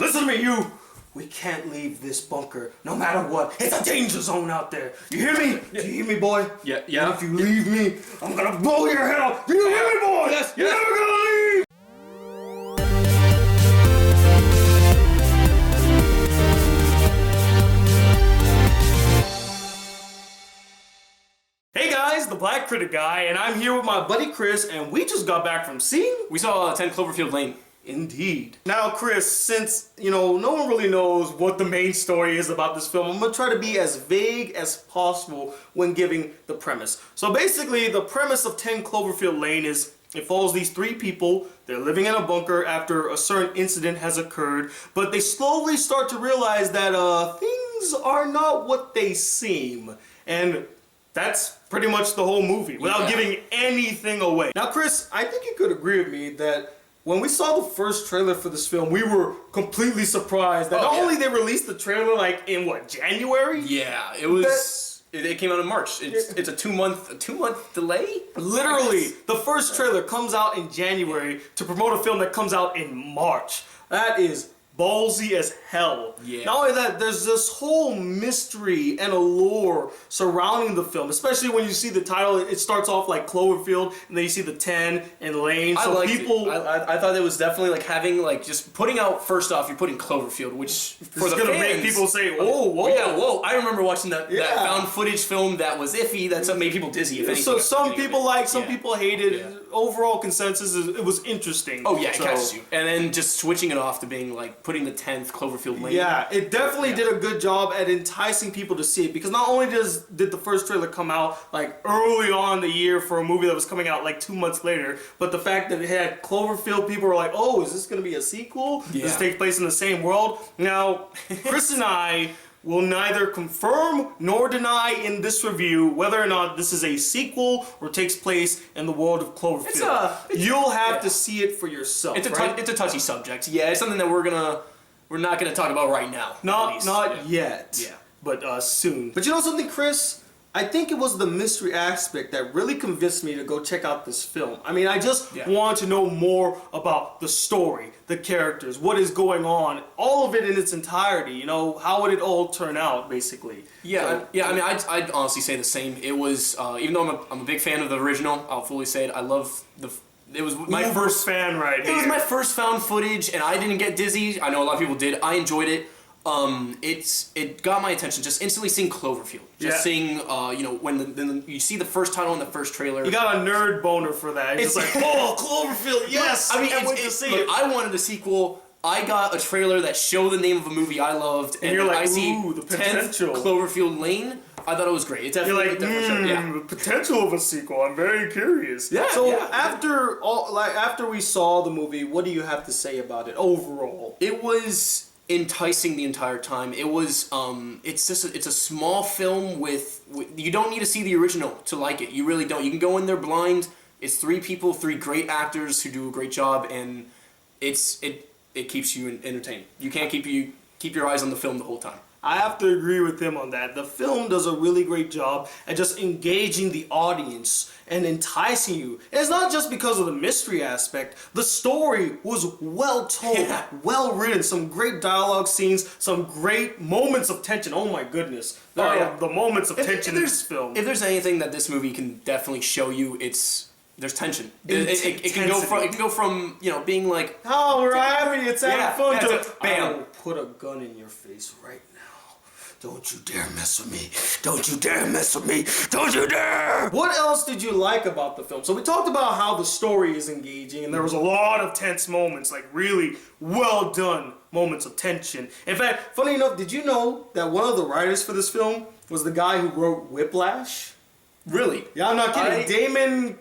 Listen to me, you! We can't leave this bunker, no matter what. It's a danger zone out there. You hear me? Yeah. Do you hear me, boy? Yeah. And if you leave me, I'm gonna blow your head off. Do you hear me, boy? Yes. You're never gonna leave! Hey guys, the Black Critic Guy, and I'm here with my buddy Chris, and we just got back from seeing... We saw 10 Cloverfield Lane. Indeed. Now, Chris, since, no one really knows what the main story is about this film, I'm going to try to be as vague as possible when giving the premise. So basically, the premise of 10 Cloverfield Lane is it follows these three people. They're living in a bunker after a certain incident has occurred, but they slowly start to realize that things are not what they seem. And that's pretty much the whole movie, without giving anything away. Now, Chris, I think you could agree with me that when we saw the first trailer for this film, we were completely surprised that not only they released the trailer like in what, January? Yeah, it was. It came out in March. It's a two month delay. Literally, the first trailer comes out in January to promote a film that comes out in March. That is ballsy as hell. Yeah. Not only that, there's this whole mystery and allure surrounding the film, especially when you see the title. It starts off like Cloverfield, and then you see the 10 and Lane. So I thought it was definitely like having like just putting out, first off, you're putting Cloverfield, which for the fans, make people say, "Oh, whoa, yeah, whoa!" I remember watching that found footage film that was iffy. That made people dizzy. If anything. So some people liked, some people hated. Yeah. Overall consensus is it was interesting. Oh yeah, it catches you. And then just switching it off to being like putting the 10th Cloverfield Lane. Yeah, it definitely did a good job at enticing people to see it, because not only did the first trailer come out like early on in the year for a movie that was coming out like 2 months later, but the fact that it had Cloverfield, people were like, oh, is this going to be a sequel? Yeah. Does this take place in the same world? Now, Chris and I will neither confirm nor deny in this review whether or not this is a sequel or takes place in the world of Cloverfield. You'll have to see it for yourself. It's a touchy subject. Yeah, it's something that we're not gonna talk about right now. Not yet. Yeah. But soon. But you know something, Chris? I think it was the mystery aspect that really convinced me to go check out this film. I mean, I just want to know more about the story, the characters, what is going on, all of it in its entirety. How would it all turn out, basically? Yeah, I mean, I'd honestly say the same. It was, even though I'm a big fan of the original, I'll fully say it. I love it was my first fan right here. It was my first found footage, and I didn't get dizzy. I know a lot of people did. I enjoyed it. It got my attention just instantly seeing Cloverfield. Just seeing, when you see the first title in the first trailer. You got a nerd boner for that. It's just like, oh, Cloverfield, yes! I mean, can't wait to see it. I wanted a sequel. I got a trailer that showed the name of a movie I loved, and you're like, I see ooh, the potential. 10th Cloverfield Lane. I thought it was great. It definitely, the potential of a sequel. I'm very curious. Yeah. So after we saw the movie, what do you have to say about it overall? It was enticing the entire time. It was it's a small film with you don't need to see the original to like it. You really don't. You can go in there blind. It's three people, three great actors who do a great job, and it keeps you entertained. You can't keep your eyes on the film the whole time. I have to agree with him on that. The film does a really great job at just engaging the audience and enticing you. And it's not just because of the mystery aspect. The story was well told, well written, some great dialogue scenes, some great moments of tension. Oh my goodness. The moments of tension in this film. If there's anything that this movie can definitely show you, there's tension. It can go from being like, oh, we're happy, it's having fun, to bam, I will put a gun in your face right now. Don't you dare mess with me. Don't you dare mess with me. Don't you dare! What else did you like about the film? So we talked about how the story is engaging, and there was a lot of tense moments, like really well done moments of tension. In fact, funny enough, did you know that one of the writers for this film was the guy who wrote Whiplash? Really? Yeah, I'm not kidding. Damon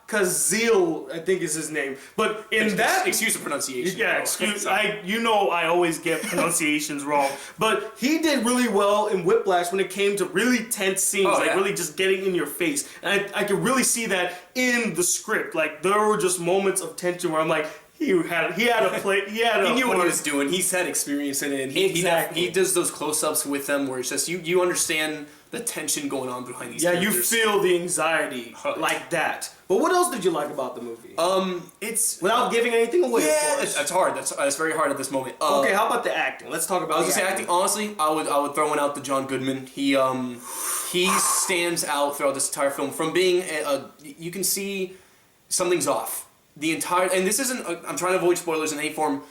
Kazil, I think is his name. But excuse the pronunciation. Yeah, I always get pronunciations wrong. But he did really well in Whiplash when it came to really tense scenes, really just getting in your face. And I could really see that in the script. Like, there were just moments of tension where I'm like, he knew what he was doing. He's had experience in it. And he does those close-ups with them where it's just you understand the tension going on behind these Yeah, characters. you feel the anxiety like that. But what else did you like about the movie? It's Without giving anything away, of yeah, course. it's hard. That's very hard at this moment. Okay, how about the acting? Let's talk about I was the gonna say acting. Honestly, I would throw one out to John Goodman. He stands out throughout this entire film from being you can see something's off. The entire, and this isn't. I'm trying to avoid spoilers in any form.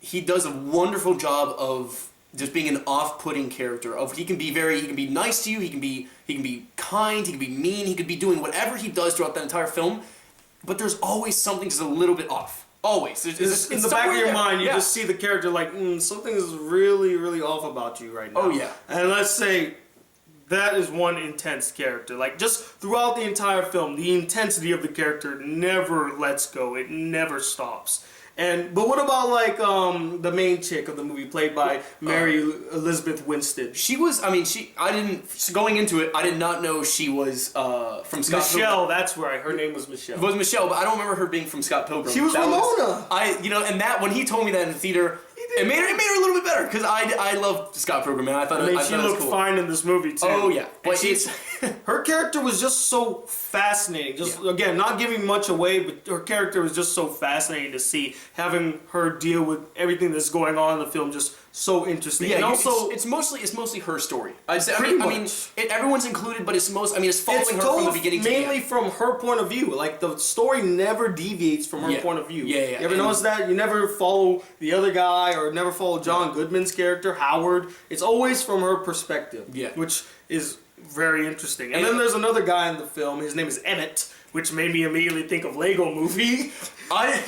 He does a wonderful job of just being an off-putting character. He can be nice to you. He can be kind. He can be mean. He could be doing whatever he does throughout the entire film. But there's always something just a little bit off. Always. It's in the back of your mind, you yeah. just see the character like, something is really, really off about you right now. Oh, yeah. And let's say that is one intense character. Like, just throughout the entire film, the intensity of the character never lets go. It never stops. But what about like the main chick of the movie, played by Mary Elizabeth Winstead? She was. I mean, going into it, I did not know she was from Scott Pilgrim. Michelle, that's right. Her name was Michelle. It was Michelle, but I don't remember her being from Scott Pilgrim. She was Ramona. And that when he told me that in the theater, it made her a little bit better because I love Scott Pilgrim, and I thought she it was looked cool. fine in this movie too. Oh yeah, but her character was just so fascinating. Again, not giving much away, but her character was just so fascinating to see. Having her deal with everything that's going on in the film, just so interesting. Yeah, and also it's mostly her story. I'd say. Pretty I mean, everyone's included, but it's following her told from the beginning to the end. mainly from her point of view. Like, the story never deviates from her point of view. Yeah. You ever notice that? You never follow the other guy or never follow John Goodman's character, Howard. It's always from her perspective. Yeah. Which is very interesting. And then there's another guy in the film. His name is Emmett, which made me immediately think of Lego Movie. I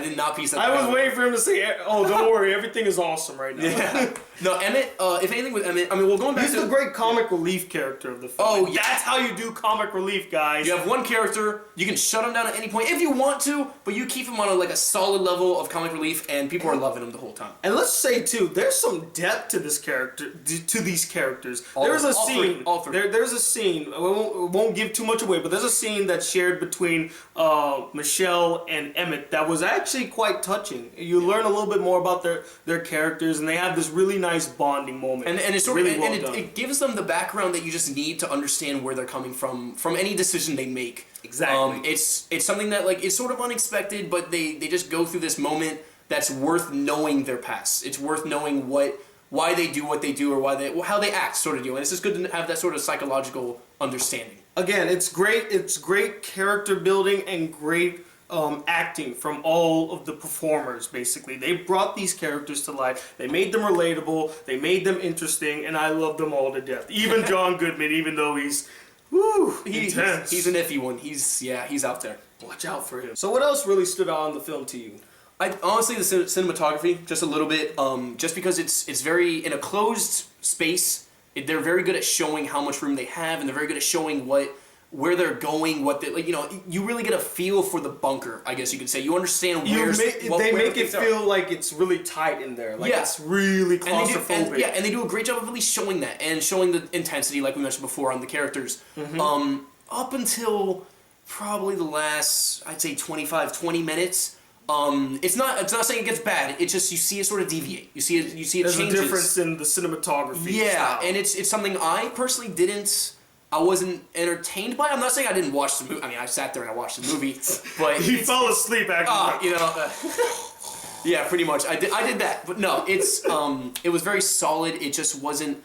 did not piece that. I was waiting for him to say, "Oh, don't worry, everything is awesome right now." Yeah. No, Emmett. If anything with Emmett, I mean, well, going back He's to the great comic relief character of the film. Oh, yeah. That's how you do comic relief, guys. You have one character, you can shut him down at any point if you want to, but you keep him on a solid level of comic relief, and people are loving him the whole time. And let's say too, there's some depth to this character, to these characters. There's a scene. There's a scene. I won't give too much away, but there's a scene that's shared between Michelle and Emmett that was actually quite touching. You learn a little bit more about their characters, and they have this really nice bonding moment. And it's sort really of, well and done. it gives them the background that you just need to understand where they're coming from any decision they make. Exactly. It's something that it's sort of unexpected, but they just go through this moment that's worth knowing their past. It's worth knowing why they do what they do or how they act, sort of deal. And it's just good to have that sort of psychological understanding. Again, It's great character building and great acting from all of the performers. Basically, they brought these characters to life. They made them relatable. They made them interesting, and I love them all to death. Even John Goodman, even though he's intense. He's an iffy one. He's out there. Watch out for him. So what else really stood out on the film to you? Honestly, the cinematography, just a little bit, just because it's very, in a closed space, they're very good at showing how much room they have, and they're very good at showing where they're going, you really get a feel for the bunker, I guess you could say. You understand they make it feel like it's really tight in there. Like, it's really claustrophobic. And they do a great job of really showing that, and showing the intensity, like we mentioned before, on the characters. Up until probably the last, I'd say 20 minutes, it's not saying it gets bad. It's just you see it sort of deviate. You see it There's changes. a difference in the cinematography. Yeah, style. and it's something I personally I wasn't entertained by. I'm not saying I didn't watch the movie. I mean, I sat there and I watched the movie, but He fell asleep actually. Yeah, pretty much. I did that, but no, it was very solid. It just wasn't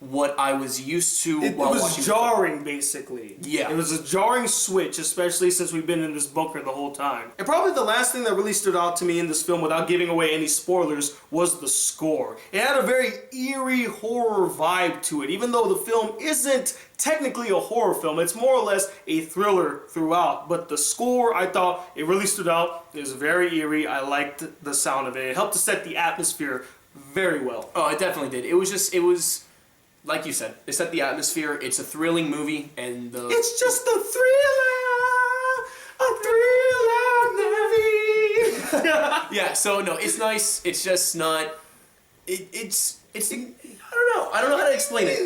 what I was used to while watching. It was jarring, basically. Yeah. It was a jarring switch, especially since we've been in this bunker the whole time. And probably the last thing that really stood out to me in this film, without giving away any spoilers, was the score. It had a very eerie horror vibe to it, even though the film isn't technically a horror film. It's more or less a thriller throughout. But the score, I thought, it really stood out. It was very eerie. I liked the sound of it. It helped to set the atmosphere very well. Oh, it definitely did. It was like you said, it set the atmosphere. It's a thrilling movie, and it's just a thriller movie. Yeah. So no, it's nice. It's just not. It's. I don't know how to explain it.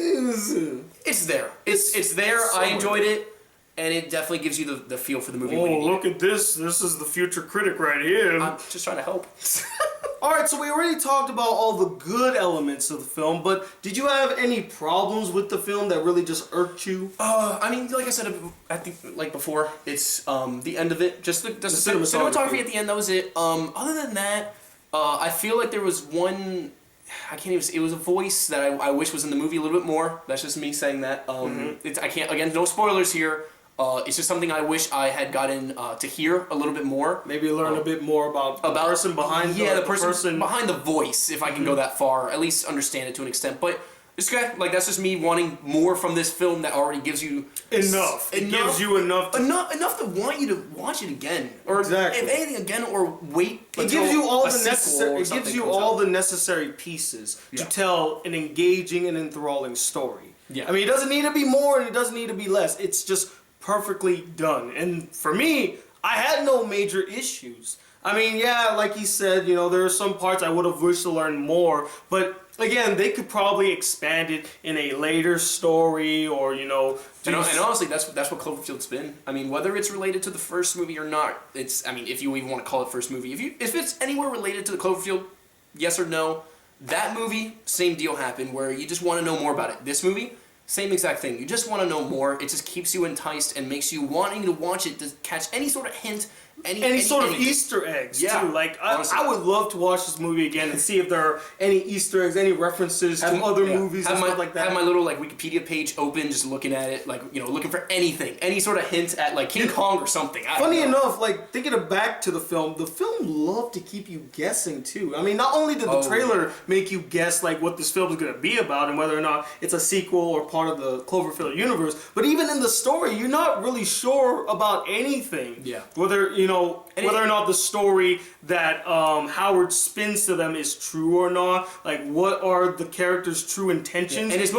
It's there. It's there. I enjoyed it, and it definitely gives you the feel for the movie. Oh, look at this! This is the future critic right here. I'm just trying to help. Alright, so we already talked about all the good elements of the film, but did you have any problems with the film that really just irked you? I mean, like I said, I think like before, it's the end of it. Just the cinematography at the end. That was it. Other than that, I feel like there was one. I can't even. It was a voice that I wish was in the movie a little bit more. That's just me saying that. I can't. Again, no spoilers here. It's just something I wish I had gotten to hear a little bit more. Maybe learn a bit more about the person behind the person behind the voice, if I can go that far, at least understand it to an extent. But it's okay. Like, that's just me wanting more from this film that already gives you enough. It gives you enough to want you to watch it again, or if anything again, or wait. It gives you all the necessary. It gives you all the necessary pieces to tell an engaging and enthralling story. Yeah. I mean, it doesn't need to be more, and it doesn't need to be less. It's just perfectly done. And for me, I had no major issues. I mean, yeah, like he said, you know, there are some parts I would have wished to learn more, but again, they could probably expand it in a later story, or, you know. And honestly, that's what Cloverfield's been. I mean, whether it's related to the first movie or not, I mean, if you even want to call it first movie, if it's anywhere related to the Cloverfield, yes or no, that movie, same deal happened, where you just want to know more about it. This movie, same exact thing. You just want to know more. It just keeps you enticed and makes you wanting to watch it to catch any sort of hint, any sort of Easter eggs too. Like I would love to watch this movie again and see if there are any Easter eggs, any references to other movies and stuff like that. Have my little like Wikipedia page open, just looking at it, like, you know, looking for anything, any sort of hint at like King Kong or something. Funny enough, like thinking back to the film loved to keep you guessing too. I mean, not only did the trailer make you guess like what this film is going to be about and whether or not it's a sequel or part of the Cloverfield universe, but even in the story, you're not really sure about anything. Yeah. Whether or not the story that Howard spins to them is true or not. Like, what are the characters' true intentions? And it's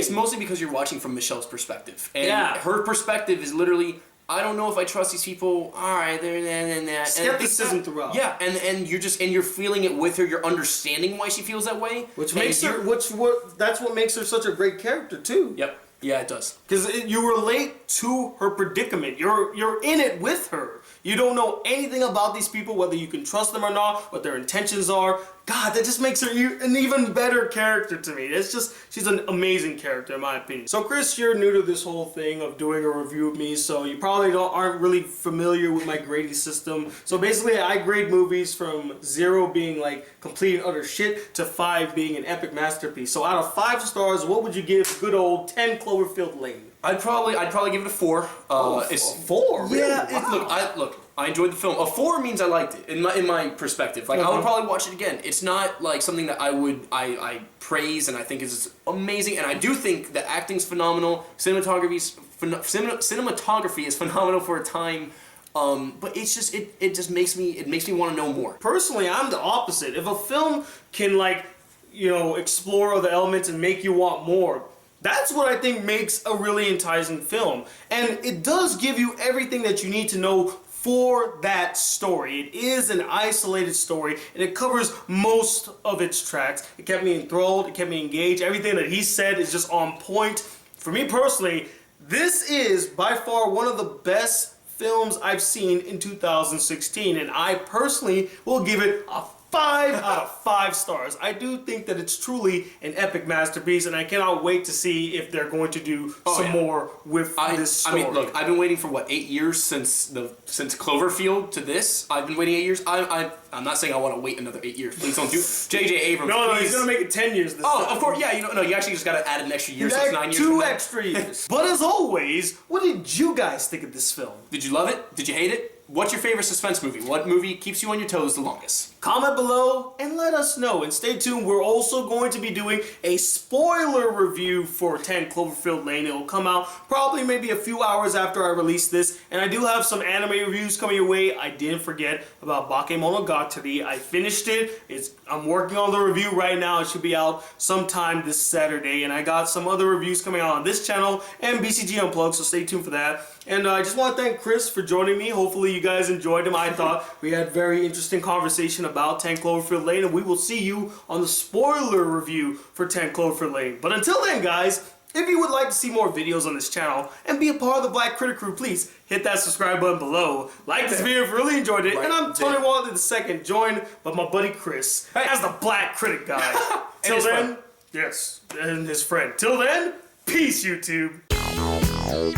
mostly because you're watching from Michelle's perspective. And her perspective is literally, I don't know if I trust these people. All right, they're skepticism throughout. Yeah, and you're feeling it with her. You're understanding why she feels that way, which makes her that's what makes her such a great character too. Yep. Yeah, it does. Because you relate to her predicament. You're in it with her. You don't know anything about these people, whether you can trust them or not, what their intentions are. God, that just makes her an even better character to me. She's an amazing character in my opinion. So Chris, you're new to this whole thing of doing a review of me, so you probably aren't really familiar with my grading system. So basically, I grade movies from 0 being like complete and utter shit to 5 being an epic masterpiece. So out of 5 stars, what would you give good old 10 Cloverfield Lane? I'd probably give it a 4. A 4? Really? Yeah. Wow. I enjoyed the film. A 4 means I liked it in my perspective. Like, I would probably watch it again. It's not like something that I praise and I think is amazing. And I do think the acting's phenomenal. Cinematography is phenomenal for a time. But it just makes me want to know more. Personally, I'm the opposite. If a film can explore other elements and make you want more, that's what I think makes a really enticing film. And it does give you everything that you need to know for that story. It is an isolated story, and it covers most of its tracks. It kept me enthralled, it kept me engaged. Everything that he said is just on point. For me personally, this is by far one of the best films I've seen in 2016, and I personally will give it a 5 out of 5 stars. I do think that it's truly an epic masterpiece, and I cannot wait to see if they're going to do some more with this story. I mean, look, I've been waiting for 8 years since Cloverfield to this. I've been waiting 8 years. I'm not saying I want to wait another 8 years. Please don't do J.J. Abrams. No, please. he's gonna make it 10 years this time. Of course, yeah. You actually just gotta add an extra year, so it's 9 years. 2 extra years. But as always, what did you guys think of this film? Did you love it? Did you hate it? What's your favorite suspense movie? What movie keeps you on your toes the longest? Comment below and let us know. And stay tuned, we're also going to be doing a spoiler review for 10 Cloverfield Lane. It will come out probably maybe a few hours after I release this. And I do have some anime reviews coming your way. I didn't forget about Bakemonogatari. I finished it. I'm working on the review right now. It should be out sometime this Saturday. And I got some other reviews coming out on this channel and BCG Unplugged, so stay tuned for that. And I just want to thank Chris for joining me. Hopefully you guys enjoyed him. I thought we had very interesting conversation about 10 Cloverfield Lane, and we will see you on the spoiler review for 10 Cloverfield Lane. But until then, guys, If you would like to see more videos on this channel and be a part of the Black Critic crew, please hit that subscribe button below. Like this video if you really enjoyed it. Right And I'm Tony there. Walton II, joined by my buddy Chris as the Black Critic Guy. Till his then, friend. yes, and his friend. Till then, peace, YouTube. Wow.